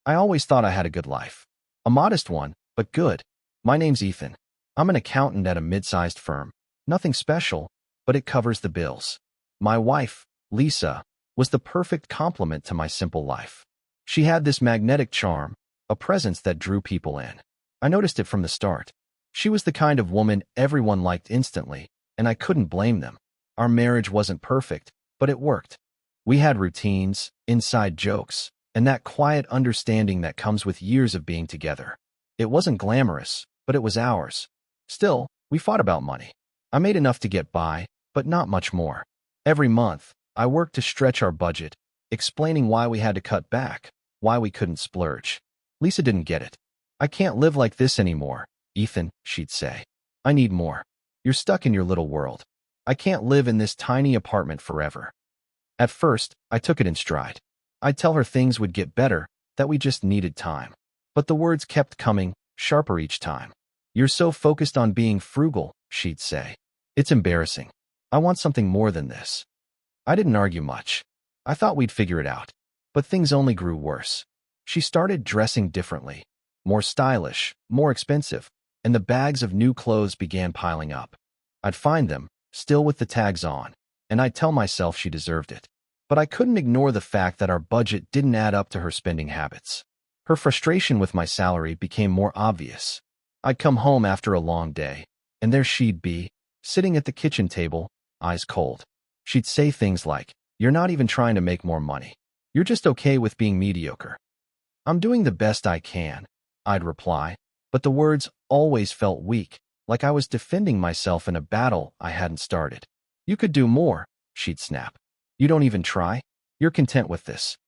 I always thought I had a good life. A modest one, but good. My name's Ethan. I'm an accountant at a mid-sized firm. Nothing special, but it covers the bills. My wife, Lisa, was the perfect complement to my simple life. She had this magnetic charm, a presence that drew people in. I noticed it from the start. She was the kind of woman everyone liked instantly, and I couldn't blame them. Our marriage wasn't perfect, but it worked. We had routines, inside jokes, and that quiet understanding that comes with years of being together. It wasn't glamorous, but it was ours. Still, we fought about money. I made enough to get by, but not much more. Every month, I worked to stretch our budget, explaining why we had to cut back, why we couldn't splurge. Lisa didn't get it. "I can't live like this anymore, Ethan," she'd say. "I need more. You're stuck in your little world. I can't live in this tiny apartment forever." At first, I took it in stride. I'd tell her things would get better, that we just needed time. But the words kept coming, sharper each time. "You're so focused on being frugal," she'd say. "It's embarrassing. I want something more than this." I didn't argue much. I thought we'd figure it out. But things only grew worse. She started dressing differently, more stylish, more expensive, and the bags of new clothes began piling up. I'd find them, still with the tags on, and I'd tell myself she deserved it. But I couldn't ignore the fact that our budget didn't add up to her spending habits. Her frustration with my salary became more obvious. I'd come home after a long day, and there she'd be, sitting at the kitchen table, eyes cold. She'd say things like, "You're not even trying to make more money. You're just okay with being mediocre." "I'm doing the best I can," I'd reply, but the words always felt weak, like I was defending myself in a battle I hadn't started. "You could do more," she'd snap. "You don't even try? You're content with this."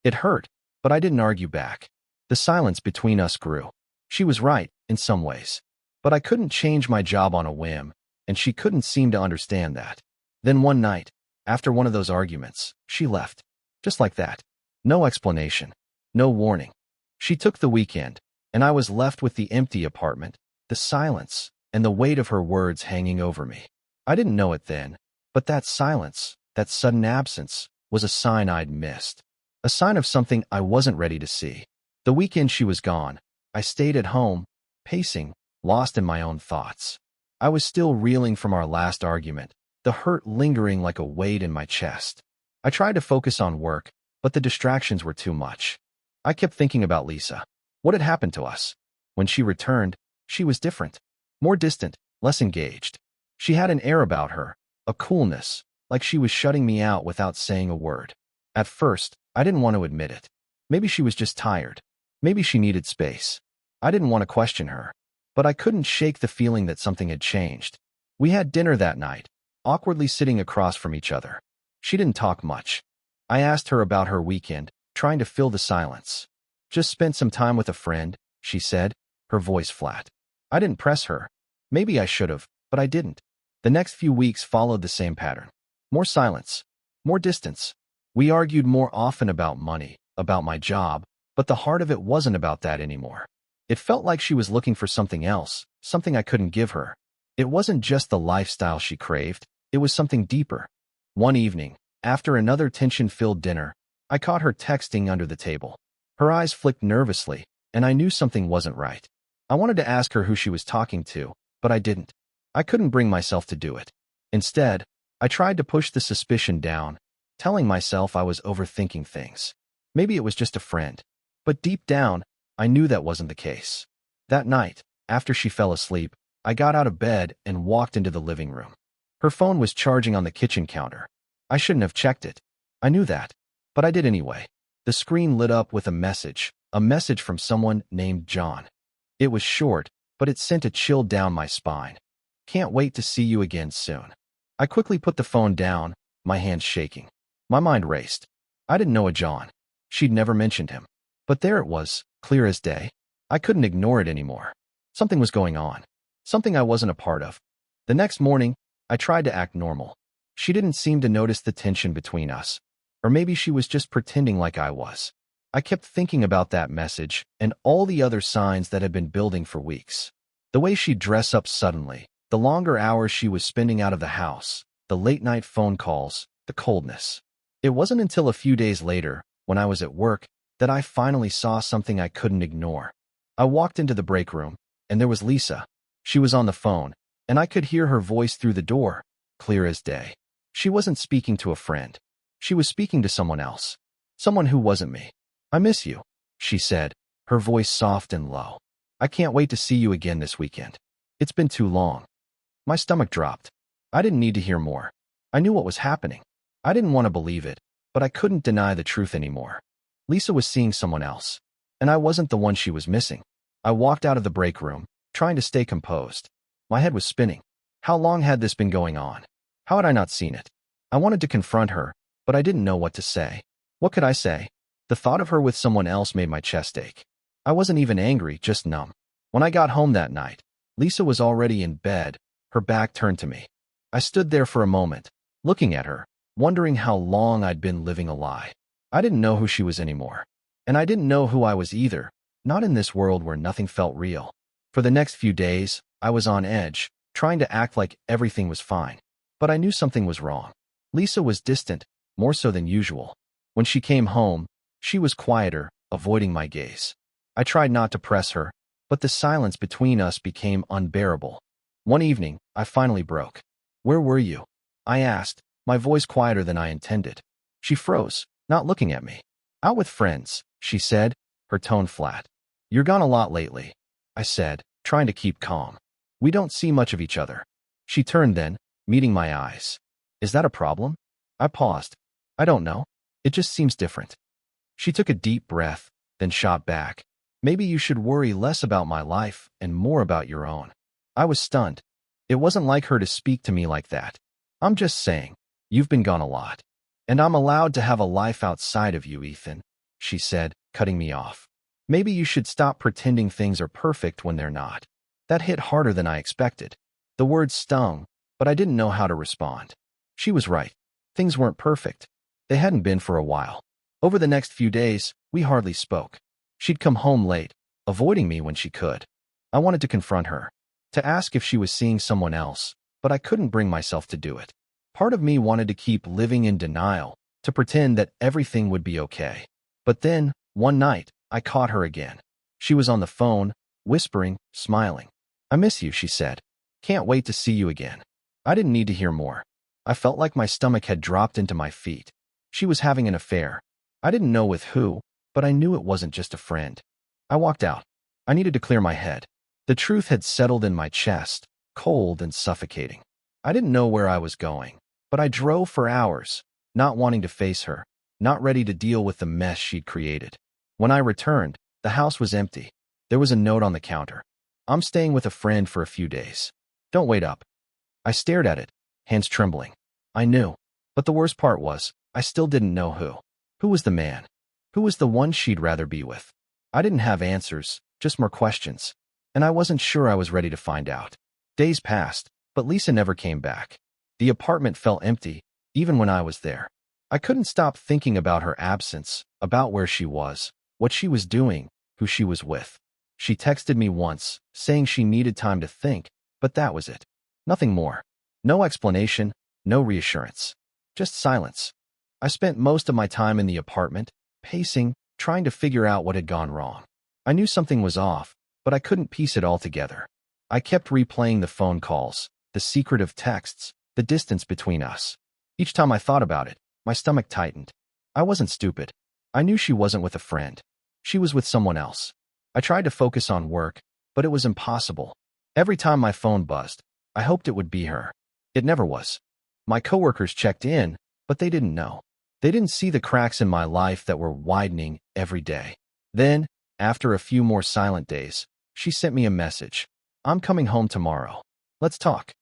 It hurt, but I didn't argue back. The silence between us grew. She was right, in some ways. But I couldn't change my job on a whim, and she couldn't seem to understand that. Then one night, after one of those arguments, she left. Just like that. No explanation. No warning. She took the weekend, and I was left with the empty apartment, the silence, and the weight of her words hanging over me. I didn't know it then, but that silence, that sudden absence, was a sign I'd missed. A sign of something I wasn't ready to see. The weekend she was gone, I stayed at home, pacing, lost in my own thoughts. I was still reeling from our last argument, the hurt lingering like a weight in my chest. I tried to focus on work, but the distractions were too much. I kept thinking about Lisa. What had happened to us? When she returned, she was different. More distant, less engaged. She had an air about her, a coolness, like she was shutting me out without saying a word. At first, I didn't want to admit it. Maybe she was just tired. Maybe she needed space. I didn't want to question her. But I couldn't shake the feeling that something had changed. We had dinner that night, awkwardly sitting across from each other. She didn't talk much. I asked her about her weekend, trying to fill the silence. "Just spent some time with a friend," she said, her voice flat. I didn't press her. Maybe I should have, but I didn't. The next few weeks followed the same pattern. More silence. More distance. We argued more often about money, about my job, but the heart of it wasn't about that anymore. It felt like she was looking for something else, something I couldn't give her. It wasn't just the lifestyle she craved, it was something deeper. One evening, after another tension-filled dinner, I caught her texting under the table. Her eyes flicked nervously, and I knew something wasn't right. I wanted to ask her who she was talking to, but I didn't. I couldn't bring myself to do it. Instead, I tried to push the suspicion down, telling myself I was overthinking things. Maybe it was just a friend. But deep down, I knew that wasn't the case. That night, after she fell asleep, I got out of bed and walked into the living room. Her phone was charging on the kitchen counter. I shouldn't have checked it. I knew that. But I did anyway. The screen lit up with a message from someone named John. It was short, but it sent a chill down my spine. "Can't wait to see you again soon." I quickly put the phone down, my hands shaking. My mind raced. I didn't know a John. She'd never mentioned him. But there it was, clear as day. I couldn't ignore it anymore. Something was going on. Something I wasn't a part of. The next morning, I tried to act normal. She didn't seem to notice the tension between us. Or maybe she was just pretending like I was. I kept thinking about that message and all the other signs that had been building for weeks. The way she'd dress up suddenly, the longer hours she was spending out of the house, the late-night phone calls, the coldness. It wasn't until a few days later, when I was at work, that I finally saw something I couldn't ignore. I walked into the break room, and there was Lisa. She was on the phone, and I could hear her voice through the door, clear as day. She wasn't speaking to a friend. She was speaking to someone else. Someone who wasn't me. "I miss you," she said, her voice soft and low. "I can't wait to see you again this weekend. It's been too long." My stomach dropped. I didn't need to hear more. I knew what was happening. I didn't want to believe it, but I couldn't deny the truth anymore. Lisa was seeing someone else, and I wasn't the one she was missing. I walked out of the break room, trying to stay composed. My head was spinning. How long had this been going on? How had I not seen it? I wanted to confront her, but I didn't know what to say. What could I say? The thought of her with someone else made my chest ache. I wasn't even angry, just numb. When I got home that night, Lisa was already in bed, her back turned to me. I stood there for a moment, looking at her, wondering how long I'd been living a lie. I didn't know who she was anymore. And I didn't know who I was either, not in this world where nothing felt real. For the next few days, I was on edge, trying to act like everything was fine. But I knew something was wrong. Lisa was distant, more so than usual. When she came home, she was quieter, avoiding my gaze. I tried not to press her, but the silence between us became unbearable. One evening, I finally broke. "Where were you?" I asked, my voice quieter than I intended. She froze, not looking at me. "Out with friends," she said, her tone flat. "You're gone a lot lately," I said, trying to keep calm. "We don't see much of each other." She turned then, meeting my eyes. "Is that a problem?" I paused. "I don't know. It just seems different." She took a deep breath, then shot back. "Maybe you should worry less about my life and more about your own." I was stunned. It wasn't like her to speak to me like that. "I'm just saying, you've been gone a lot. And I'm allowed to have a life outside of you, Ethan," she said, cutting me off. "Maybe you should stop pretending things are perfect when they're not." That hit harder than I expected. The words stung, but I didn't know how to respond. She was right. Things weren't perfect. They hadn't been for a while. Over the next few days, we hardly spoke. She'd come home late, avoiding me when she could. I wanted to confront her, to ask if she was seeing someone else, but I couldn't bring myself to do it. Part of me wanted to keep living in denial, to pretend that everything would be okay. But then, one night, I caught her again. She was on the phone, whispering, smiling. "I miss you," she said. "Can't wait to see you again." I didn't need to hear more. I felt like my stomach had dropped into my feet. She was having an affair. I didn't know with who, but I knew it wasn't just a friend. I walked out. I needed to clear my head. The truth had settled in my chest, cold and suffocating. I didn't know where I was going, but I drove for hours, not wanting to face her, not ready to deal with the mess she'd created. When I returned, the house was empty. There was a note on the counter. "I'm staying with a friend for a few days. Don't wait up." I stared at it, hands trembling. I knew, but the worst part was, I still didn't know who. Who was the man? Who was the one she'd rather be with? I didn't have answers, just more questions. And I wasn't sure I was ready to find out. Days passed, but Lisa never came back. The apartment felt empty, even when I was there. I couldn't stop thinking about her absence, about where she was, what she was doing, who she was with. She texted me once, saying she needed time to think, but that was it. Nothing more. No explanation, no reassurance. Just silence. I spent most of my time in the apartment, pacing, trying to figure out what had gone wrong. I knew something was off, but I couldn't piece it all together. I kept replaying the phone calls, the secretive texts, the distance between us. Each time I thought about it, my stomach tightened. I wasn't stupid. I knew she wasn't with a friend. She was with someone else. I tried to focus on work, but it was impossible. Every time my phone buzzed, I hoped it would be her. It never was. My coworkers checked in, but they didn't know. They didn't see the cracks in my life that were widening every day. Then, after a few more silent days, she sent me a message. "I'm coming home tomorrow. Let's talk."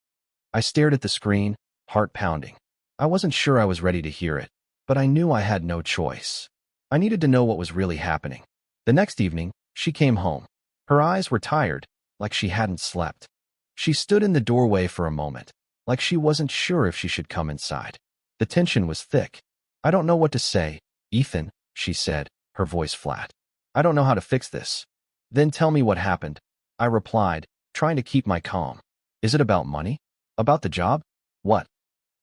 I stared at the screen, heart pounding. I wasn't sure I was ready to hear it, but I knew I had no choice. I needed to know what was really happening. The next evening, she came home. Her eyes were tired, like she hadn't slept. She stood in the doorway for a moment, like she wasn't sure if she should come inside. The tension was thick. "I don't know what to say, Ethan," she said, her voice flat. "I don't know how to fix this." "Then tell me what happened," I replied, trying to keep my calm. "Is it about money? About the job? What?"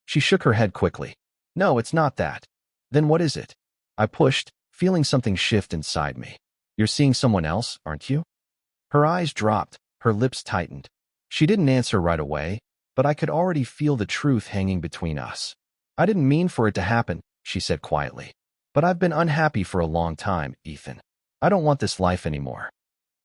She shook her head quickly. "No, it's not that." "Then what is it?" I pushed, feeling something shift inside me. You're seeing someone else, aren't you? Her eyes dropped, her lips tightened. She didn't answer right away, but I could already feel the truth hanging between us. I didn't mean for it to happen, she said quietly. But I've been unhappy for a long time, Ethan. I don't want this life anymore.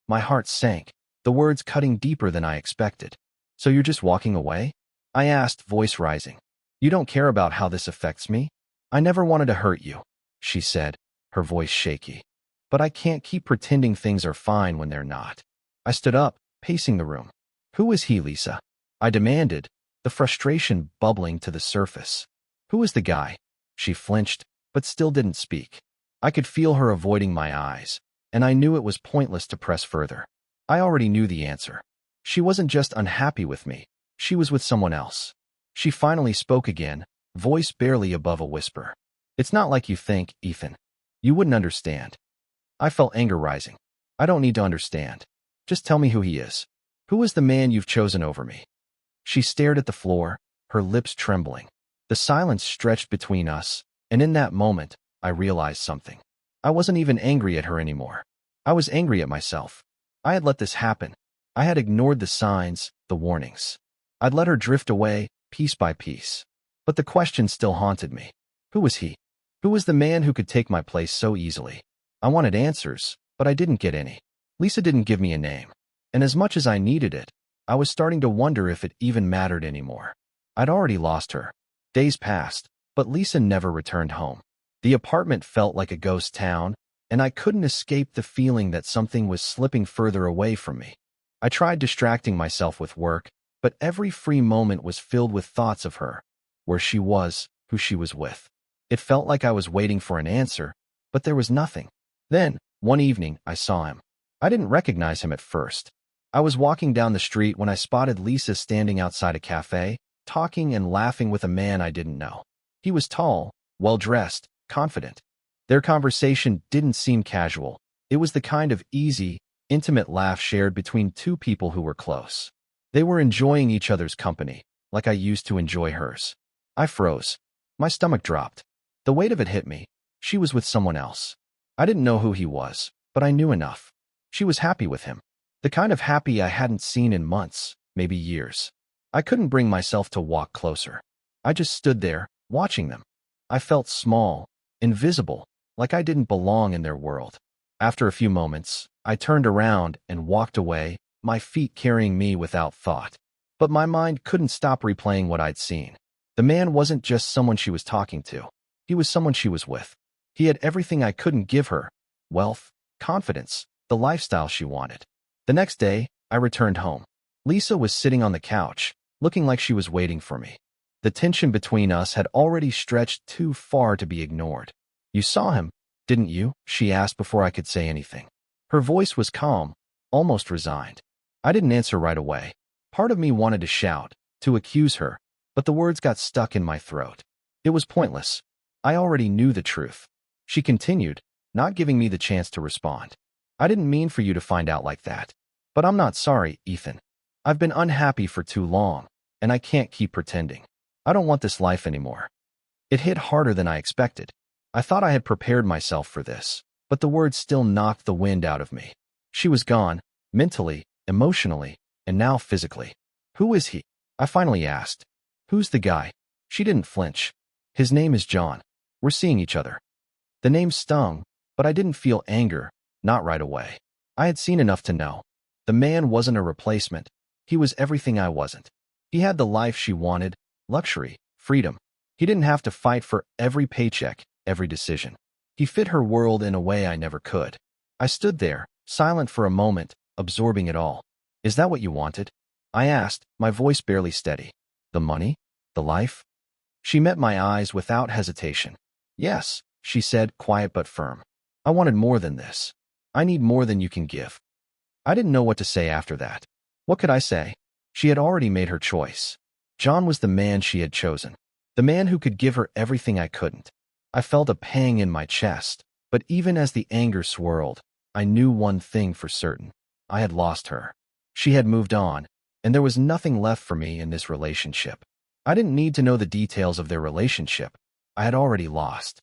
My heart sank, the words cutting deeper than I expected. So you're just walking away? I asked, voice rising. You don't care about how this affects me? I never wanted to hurt you, she said, her voice shaky. But I can't keep pretending things are fine when they're not. I stood up, pacing the room. Who is he, Lisa? I demanded, the frustration bubbling to the surface. Who is the guy? She flinched, but still didn't speak. I could feel her avoiding my eyes, and I knew it was pointless to press further. I already knew the answer. She wasn't just unhappy with me, she was with someone else. She finally spoke again, voice barely above a whisper. It's not like you think, Ethan. You wouldn't understand. I felt anger rising. I don't need to understand. Just tell me who he is. Who is the man you've chosen over me? She stared at the floor, her lips trembling. The silence stretched between us, and in that moment, I realized something. I wasn't even angry at her anymore. I was angry at myself. I had let this happen. I had ignored the signs, the warnings. I'd let her drift away, piece by piece. But the question still haunted me. Who was he? Who was the man who could take my place so easily? I wanted answers, but I didn't get any. Lisa didn't give me a name. And as much as I needed it, I was starting to wonder if it even mattered anymore. I'd already lost her. Days passed, but Lisa never returned home. The apartment felt like a ghost town, and I couldn't escape the feeling that something was slipping further away from me. I tried distracting myself with work, but every free moment was filled with thoughts of her, where she was, who she was with. It felt like I was waiting for an answer, but there was nothing. Then, one evening, I saw him. I didn't recognize him at first. I was walking down the street when I spotted Lisa standing outside a cafe, talking and laughing with a man I didn't know. He was tall, well-dressed, confident. Their conversation didn't seem casual. It was the kind of easy, intimate laugh shared between two people who were close. They were enjoying each other's company, like I used to enjoy hers. I froze. My stomach dropped. The weight of it hit me. She was with someone else. I didn't know who he was, but I knew enough. She was happy with him. The kind of happy I hadn't seen in months, maybe years. I couldn't bring myself to walk closer. I just stood there, watching them. I felt small, invisible, like I didn't belong in their world. After a few moments, I turned around and walked away, my feet carrying me without thought. But my mind couldn't stop replaying what I'd seen. The man wasn't just someone she was talking to. He was someone she was with. He had everything I couldn't give her: wealth, confidence, the lifestyle she wanted. The next day, I returned home. Lisa was sitting on the couch, looking like she was waiting for me. The tension between us had already stretched too far to be ignored. You saw him, didn't you? She asked before I could say anything. Her voice was calm, almost resigned. I didn't answer right away. Part of me wanted to shout, to accuse her, but the words got stuck in my throat. It was pointless. I already knew the truth. She continued, not giving me the chance to respond. I didn't mean for you to find out like that. But I'm not sorry, Ethan. I've been unhappy for too long, and I can't keep pretending. I don't want this life anymore. It hit harder than I expected. I thought I had prepared myself for this, but the words still knocked the wind out of me. She was gone, mentally, emotionally, and now physically. Who is he? I finally asked. Who's the guy? She didn't flinch. His name is John. We're seeing each other. The name stung, but I didn't feel anger, not right away. I had seen enough to know. The man wasn't a replacement. He was everything I wasn't. He had the life she wanted, luxury, freedom. He didn't have to fight for every paycheck, every decision. He fit her world in a way I never could. I stood there, silent for a moment, absorbing it all. Is that what you wanted? I asked, my voice barely steady. The money? The life? She met my eyes without hesitation. Yes, she said, quiet but firm. I wanted more than this. I need more than you can give. I didn't know what to say after that. What could I say? She had already made her choice. John was the man she had chosen. The man who could give her everything I couldn't. I felt a pang in my chest, but even as the anger swirled, I knew one thing for certain. I had lost her. She had moved on, and there was nothing left for me in this relationship. I didn't need to know the details of their relationship. I had already lost.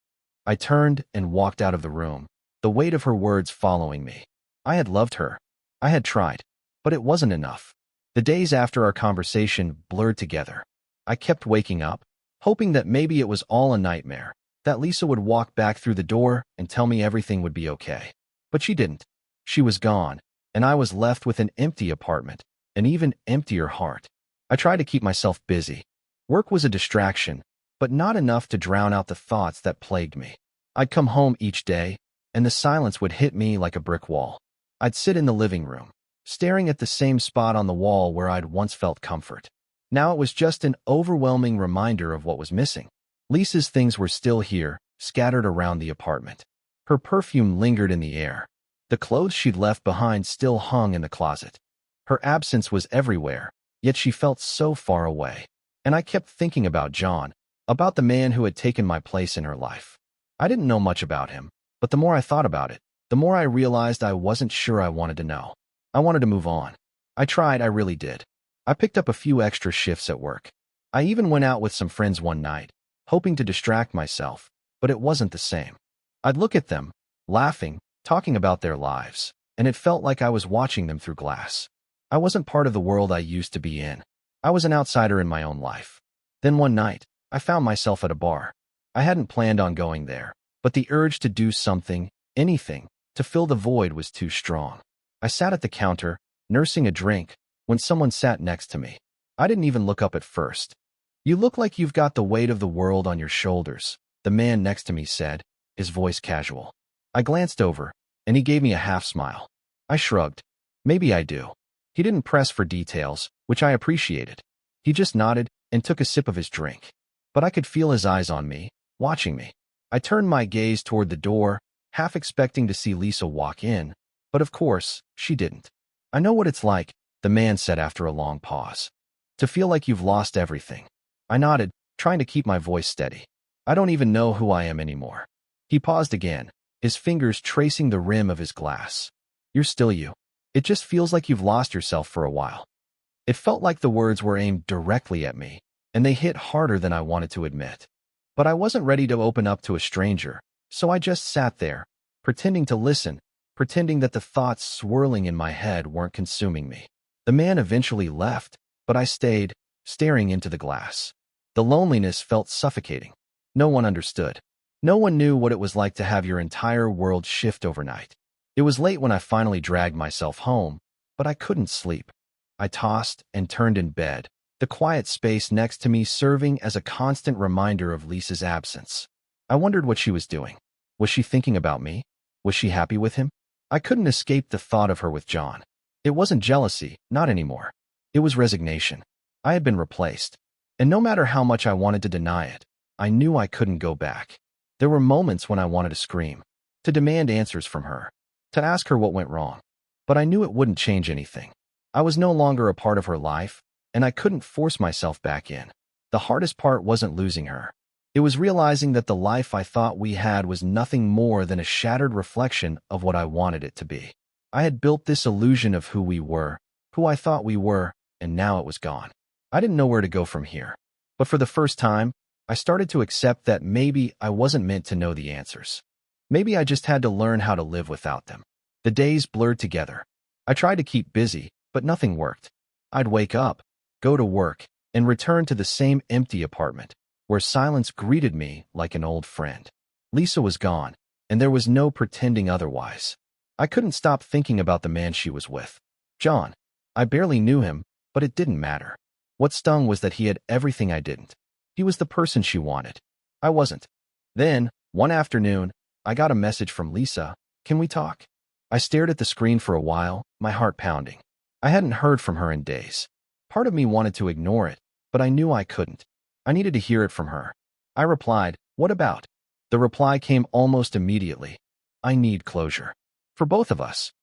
I turned and walked out of the room, the weight of her words following me. I had loved her. I had tried. But it wasn't enough. The days after our conversation blurred together. I kept waking up, hoping that maybe it was all a nightmare, that Lisa would walk back through the door and tell me everything would be okay. But she didn't. She was gone, and I was left with an empty apartment, an even emptier heart. I tried to keep myself busy. Work was a distraction, but not enough to drown out the thoughts that plagued me. I'd come home each day, and the silence would hit me like a brick wall. I'd sit in the living room, staring at the same spot on the wall where I'd once felt comfort. Now it was just an overwhelming reminder of what was missing. Lisa's things were still here, scattered around the apartment. Her perfume lingered in the air. The clothes she'd left behind still hung in the closet. Her absence was everywhere, yet she felt so far away. And I kept thinking about John, about the man who had taken my place in her life. I didn't know much about him, but the more I thought about it, the more I realized I wasn't sure I wanted to know. I wanted to move on. I tried, I really did. I picked up a few extra shifts at work. I even went out with some friends one night, hoping to distract myself, but it wasn't the same. I'd look at them, laughing, talking about their lives, and it felt like I was watching them through glass. I wasn't part of the world I used to be in. I was an outsider in my own life. Then one night, I found myself at a bar. I hadn't planned on going there, but the urge to do something, anything, to fill the void was too strong. I sat at the counter, nursing a drink, when someone sat next to me. I didn't even look up at first. "You look like you've got the weight of the world on your shoulders," the man next to me said, his voice casual. I glanced over, and he gave me a half-smile. I shrugged. Maybe I do. He didn't press for details, which I appreciated. He just nodded and took a sip of his drink. But I could feel his eyes on me, watching me. I turned my gaze toward the door, half expecting to see Lisa walk in, but of course, she didn't. "I know what it's like," the man said after a long pause. "To feel like you've lost everything." I nodded, trying to keep my voice steady. "I don't even know who I am anymore." He paused again, his fingers tracing the rim of his glass. "You're still you. It just feels like you've lost yourself for a while." It felt like the words were aimed directly at me, and they hit harder than I wanted to admit. But I wasn't ready to open up to a stranger, so I just sat there, pretending to listen, pretending that the thoughts swirling in my head weren't consuming me. The man eventually left, but I stayed, staring into the glass. The loneliness felt suffocating. No one understood. No one knew what it was like to have your entire world shift overnight. It was late when I finally dragged myself home, but I couldn't sleep. I tossed and turned in bed, the quiet space next to me serving as a constant reminder of Lisa's absence. I wondered what she was doing. Was she thinking about me? Was she happy with him? I couldn't escape the thought of her with John. It wasn't jealousy, not anymore. It was resignation. I had been replaced. And no matter how much I wanted to deny it, I knew I couldn't go back. There were moments when I wanted to scream, to demand answers from her, to ask her what went wrong. But I knew it wouldn't change anything. I was no longer a part of her life, and I couldn't force myself back in. The hardest part wasn't losing her. It was realizing that the life I thought we had was nothing more than a shattered reflection of what I wanted it to be. I had built this illusion of who we were, who I thought we were, and now it was gone. I didn't know where to go from here. But for the first time, I started to accept that maybe I wasn't meant to know the answers. Maybe I just had to learn how to live without them. The days blurred together. I tried to keep busy, but nothing worked. I'd wake up, go to work, and return to the same empty apartment, where silence greeted me like an old friend. Lisa was gone, and there was no pretending otherwise. I couldn't stop thinking about the man she was with. John. I barely knew him, but it didn't matter. What stung was that he had everything I didn't. He was the person she wanted. I wasn't. Then, one afternoon, I got a message from Lisa. "Can we talk?" I stared at the screen for a while, my heart pounding. I hadn't heard from her in days. Part of me wanted to ignore it, but I knew I couldn't. I needed to hear it from her. I replied, "What about?" The reply came almost immediately. "I need closure. For both of us."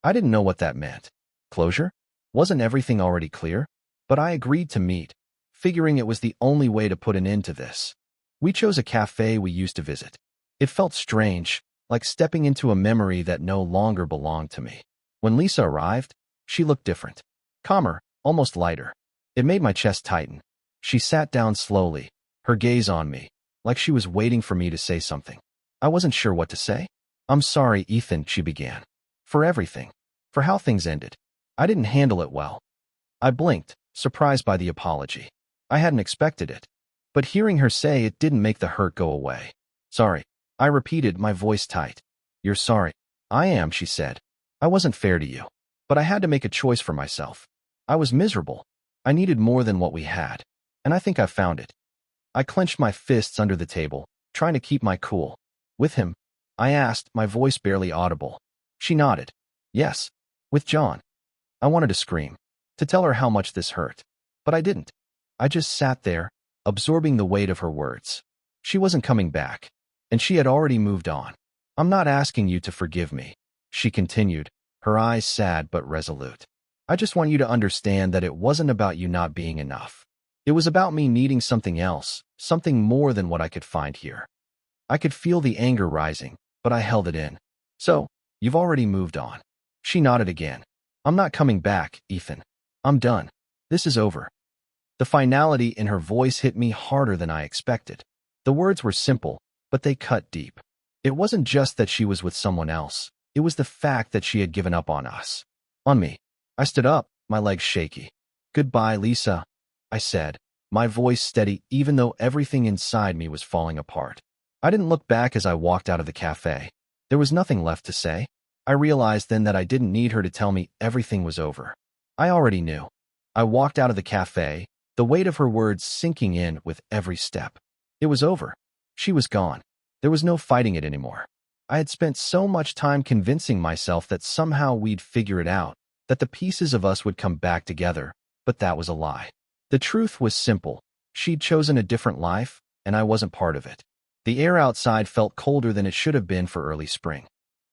I didn't know what that meant. Closure? Wasn't everything already clear? But I agreed to meet, figuring it was the only way to put an end to this. We chose a cafe we used to visit. It felt strange, like stepping into a memory that no longer belonged to me. When Lisa arrived, she looked different. Calmer, almost lighter. It made my chest tighten. She sat down slowly, her gaze on me, like she was waiting for me to say something. I wasn't sure what to say. I'm sorry, Ethan, she began. For everything. For how things ended. I didn't handle it well. I blinked, surprised by the apology. I hadn't expected it. But hearing her say it didn't make the hurt go away. Sorry. I repeated, my voice tight. You're sorry. I am, she said. I wasn't fair to you. But I had to make a choice for myself. I was miserable. I needed more than what we had. And I think I found it. I clenched my fists under the table, trying to keep my cool. With him? I asked, my voice barely audible. She nodded. Yes. With John. I wanted to scream, to tell her how much this hurt. But I didn't. I just sat there, absorbing the weight of her words. She wasn't coming back. And she had already moved on. I'm not asking you to forgive me, she continued, her eyes sad but resolute. I just want you to understand that it wasn't about you not being enough. It was about me needing something else, something more than what I could find here. I could feel the anger rising, but I held it in. So, you've already moved on. She nodded again. I'm not coming back, Ethan. I'm done. This is over. The finality in her voice hit me harder than I expected. The words were simple, but they cut deep. It wasn't just that she was with someone else. It was the fact that she had given up on us. On me. I stood up, my legs shaky. Goodbye, Lisa, I said, my voice steady even though everything inside me was falling apart. I didn't look back as I walked out of the cafe. There was nothing left to say. I realized then that I didn't need her to tell me everything was over. I already knew. I walked out of the cafe, the weight of her words sinking in with every step. It was over. She was gone. There was no fighting it anymore. I had spent so much time convincing myself that somehow we'd figure it out, that the pieces of us would come back together, but that was a lie. The truth was simple. She'd chosen a different life, and I wasn't part of it. The air outside felt colder than it should have been for early spring.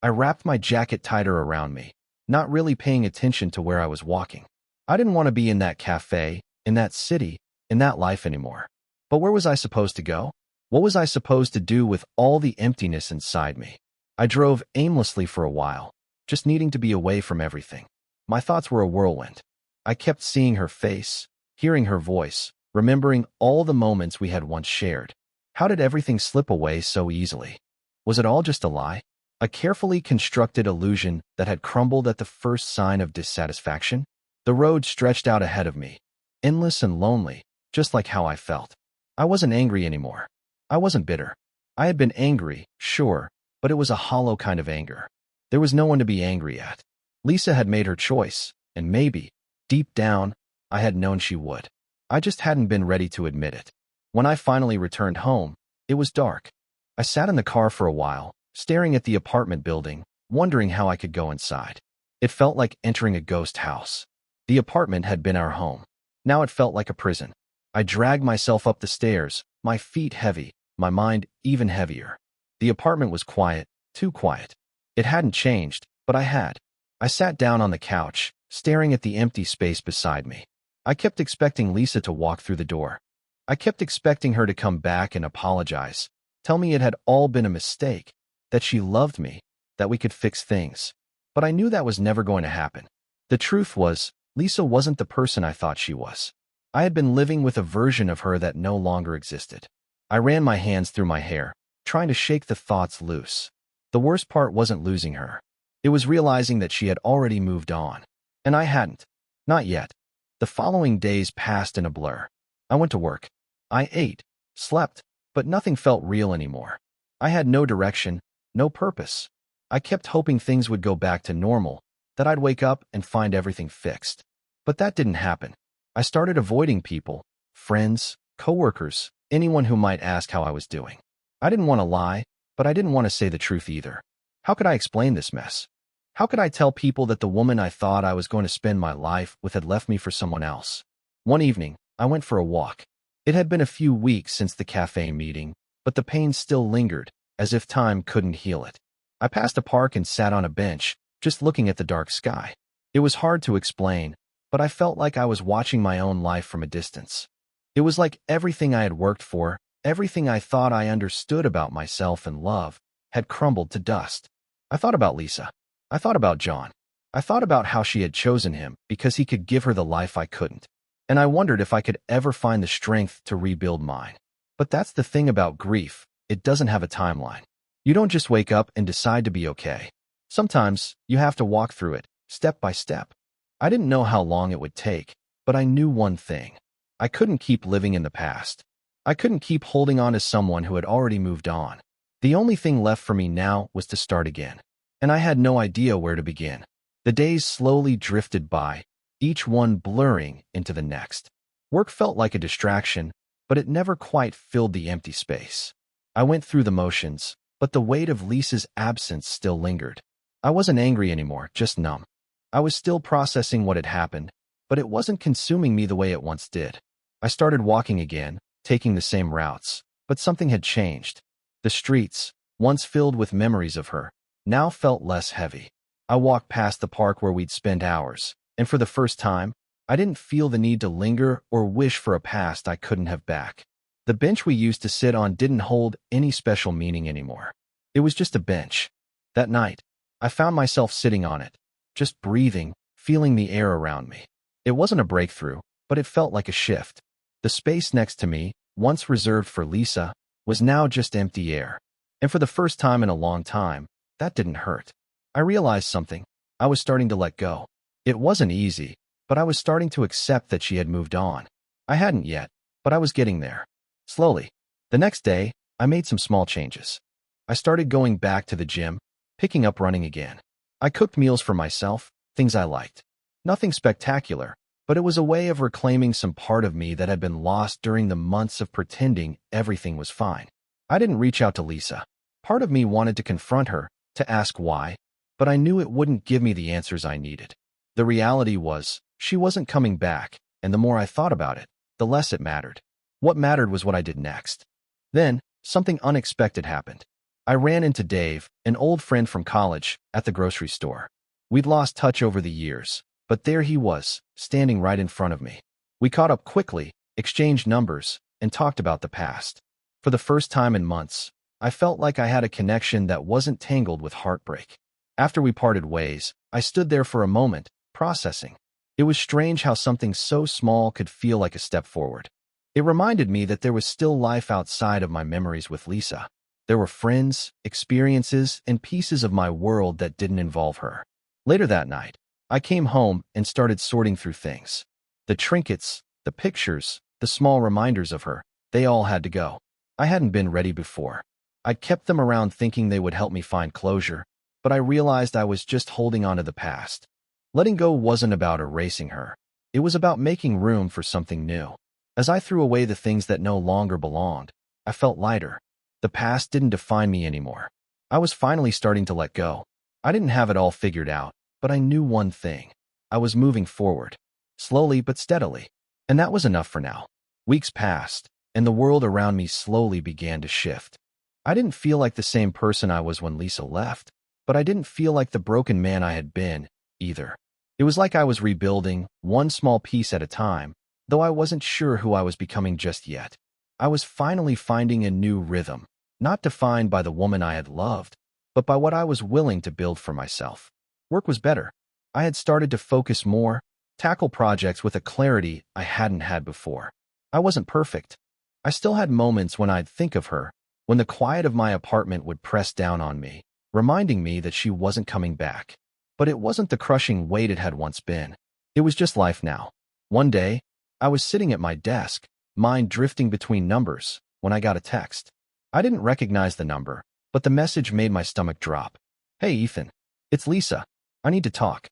I wrapped my jacket tighter around me, not really paying attention to where I was walking. I didn't want to be in that cafe, in that city, in that life anymore. But where was I supposed to go? What was I supposed to do with all the emptiness inside me? I drove aimlessly for a while, just needing to be away from everything. My thoughts were a whirlwind. I kept seeing her face, hearing her voice, remembering all the moments we had once shared. How did everything slip away so easily? Was it all just a lie? A carefully constructed illusion that had crumbled at the first sign of dissatisfaction? The road stretched out ahead of me, endless and lonely, just like how I felt. I wasn't angry anymore. I wasn't bitter. I had been angry, sure, but it was a hollow kind of anger. There was no one to be angry at. Lisa had made her choice, and maybe, deep down, I had known she would. I just hadn't been ready to admit it. When I finally returned home, it was dark. I sat in the car for a while, staring at the apartment building, wondering how I could go inside. It felt like entering a ghost house. The apartment had been our home. Now it felt like a prison. I dragged myself up the stairs, my feet heavy, my mind even heavier. The apartment was quiet, too quiet. It hadn't changed, but I had. I sat down on the couch, staring at the empty space beside me. I kept expecting Lisa to walk through the door. I kept expecting her to come back and apologize, tell me it had all been a mistake, that she loved me, that we could fix things. But I knew that was never going to happen. The truth was, Lisa wasn't the person I thought she was. I had been living with a version of her that no longer existed. I ran my hands through my hair, trying to shake the thoughts loose. The worst part wasn't losing her. It was realizing that she had already moved on. And I hadn't. Not yet. The following days passed in a blur. I went to work. I ate, slept, but nothing felt real anymore. I had no direction, no purpose. I kept hoping things would go back to normal, that I'd wake up and find everything fixed. But that didn't happen. I started avoiding people, friends, coworkers, anyone who might ask how I was doing. I didn't want to lie, but I didn't want to say the truth either. How could I explain this mess? How could I tell people that the woman I thought I was going to spend my life with had left me for someone else? One evening, I went for a walk. It had been a few weeks since the cafe meeting, but the pain still lingered, as if time couldn't heal it. I passed a park and sat on a bench, just looking at the dark sky. It was hard to explain, but I felt like I was watching my own life from a distance. It was like everything I had worked for, everything I thought I understood about myself and love, had crumbled to dust. I thought about Lisa. I thought about John. I thought about how she had chosen him because he could give her the life I couldn't. And I wondered if I could ever find the strength to rebuild mine. But that's the thing about grief, it doesn't have a timeline. You don't just wake up and decide to be okay. Sometimes you have to walk through it, step by step. I didn't know how long it would take, but I knew one thing. I couldn't keep living in the past. I couldn't keep holding on to someone who had already moved on. The only thing left for me now was to start again. And I had no idea where to begin. The days slowly drifted by, each one blurring into the next. Work felt like a distraction, but it never quite filled the empty space. I went through the motions, but the weight of Lisa's absence still lingered. I wasn't angry anymore, just numb. I was still processing what had happened, but it wasn't consuming me the way it once did. I started walking again, taking the same routes, but something had changed. The streets, once filled with memories of her, now felt less heavy. I walked past the park where we'd spent hours, and for the first time, I didn't feel the need to linger or wish for a past I couldn't have back. The bench we used to sit on didn't hold any special meaning anymore. It was just a bench. That night, I found myself sitting on it, just breathing, feeling the air around me. It wasn't a breakthrough, but it felt like a shift. The space next to me, once reserved for Lisa, was now just empty air. And for the first time in a long time, that didn't hurt. I realized something. I was starting to let go. It wasn't easy, but I was starting to accept that she had moved on. I hadn't yet, but I was getting there. Slowly. The next day, I made some small changes. I started going back to the gym, picking up running again. I cooked meals for myself, things I liked. Nothing spectacular, but it was a way of reclaiming some part of me that had been lost during the months of pretending everything was fine. I didn't reach out to Lisa. Part of me wanted to confront her, to ask why, but I knew it wouldn't give me the answers I needed. The reality was, she wasn't coming back, and the more I thought about it, the less it mattered. What mattered was what I did next. Then, something unexpected happened. I ran into Dave, an old friend from college, at the grocery store. We'd lost touch over the years, but there he was, standing right in front of me. We caught up quickly, exchanged numbers, and talked about the past. For the first time in months, I felt like I had a connection that wasn't tangled with heartbreak. After we parted ways, I stood there for a moment, processing. It was strange how something so small could feel like a step forward. It reminded me that there was still life outside of my memories with Lisa. There were friends, experiences, and pieces of my world that didn't involve her. Later that night, I came home and started sorting through things. The trinkets, the pictures, the small reminders of her, they all had to go. I hadn't been ready before. I'd kept them around thinking they would help me find closure, but I realized I was just holding on to the past. Letting go wasn't about erasing her. It was about making room for something new. As I threw away the things that no longer belonged, I felt lighter. The past didn't define me anymore. I was finally starting to let go. I didn't have it all figured out, but I knew one thing. I was moving forward, slowly but steadily. And that was enough for now. Weeks passed, and the world around me slowly began to shift. I didn't feel like the same person I was when Lisa left, but I didn't feel like the broken man I had been, either. It was like I was rebuilding, one small piece at a time, though I wasn't sure who I was becoming just yet. I was finally finding a new rhythm, not defined by the woman I had loved, but by what I was willing to build for myself. Work was better. I had started to focus more, tackle projects with a clarity I hadn't had before. I wasn't perfect. I still had moments when I'd think of her, when the quiet of my apartment would press down on me, reminding me that she wasn't coming back. But it wasn't the crushing weight it had once been. It was just life now. One day, I was sitting at my desk, mind drifting between numbers, when I got a text. I didn't recognize the number, but the message made my stomach drop. "Hey, Ethan. It's Lisa. I need to talk."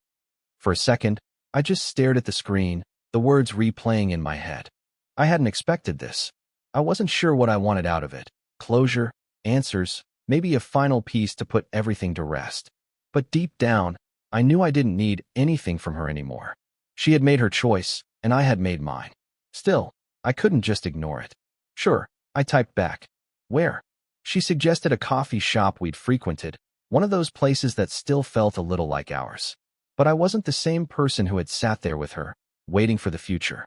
For a second, I just stared at the screen, the words replaying in my head. I hadn't expected this. I wasn't sure what I wanted out of it. Closure, answers, maybe a final piece to put everything to rest. But deep down, I knew I didn't need anything from her anymore. She had made her choice, and I had made mine. Still, I couldn't just ignore it. "Sure," I typed back. "Where?" She suggested a coffee shop we'd frequented, one of those places that still felt a little like ours. But I wasn't the same person who had sat there with her, waiting for the future.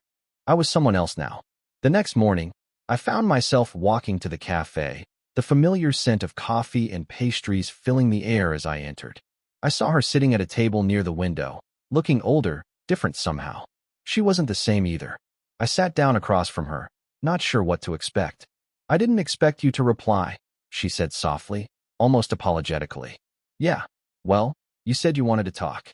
I was someone else now. The next morning, I found myself walking to the cafe, the familiar scent of coffee and pastries filling the air as I entered. I saw her sitting at a table near the window, looking older, different somehow. She wasn't the same either. I sat down across from her, not sure what to expect. "I didn't expect you to reply," she said softly. almost apologetically. Yeah, well, you said you wanted to talk.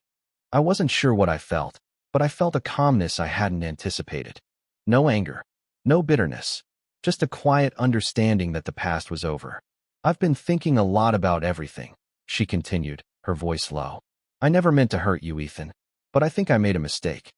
I wasn't sure what I felt, but I felt a calmness I hadn't anticipated. No anger, no bitterness, just a quiet understanding that the past was over. I've been thinking a lot about everything, she continued, her voice low. I never meant to hurt you, Ethan, but I think I made a mistake.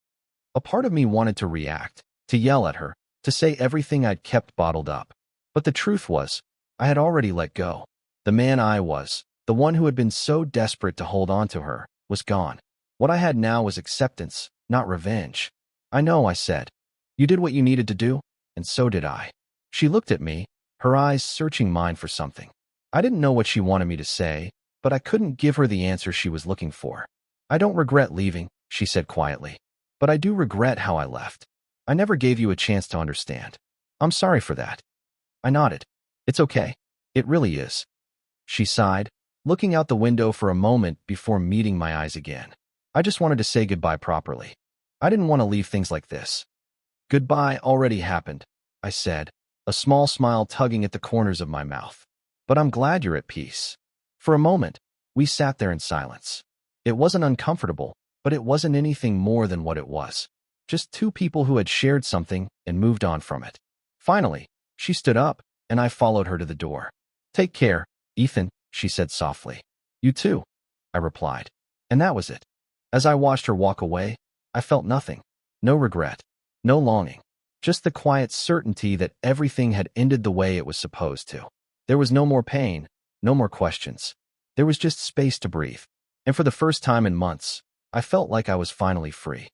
A part of me wanted to react, to yell at her, to say everything I'd kept bottled up. But the truth was, I had already let go. The man I was, the one who had been so desperate to hold on to her, was gone. What I had now was acceptance, not revenge. I know, I said. You did what you needed to do, and so did I. She looked at me, her eyes searching mine for something. I didn't know what she wanted me to say, but I couldn't give her the answer she was looking for. I don't regret leaving, she said quietly. But I do regret how I left. I never gave you a chance to understand. I'm sorry for that. I nodded. It's okay. It really is. She sighed, looking out the window for a moment before meeting my eyes again. I just wanted to say goodbye properly. I didn't want to leave things like this. Goodbye already happened, I said, a small smile tugging at the corners of my mouth. But I'm glad you're at peace. For a moment, we sat there in silence. It wasn't uncomfortable, but it wasn't anything more than what it was. Just two people who had shared something and moved on from it. Finally, she stood up, and I followed her to the door. Take care, Ethan, she said softly. You too, I replied. And that was it. As I watched her walk away, I felt nothing. No regret. No longing. Just the quiet certainty that everything had ended the way it was supposed to. There was no more pain, no more questions. There was just space to breathe. And for the first time in months, I felt like I was finally free.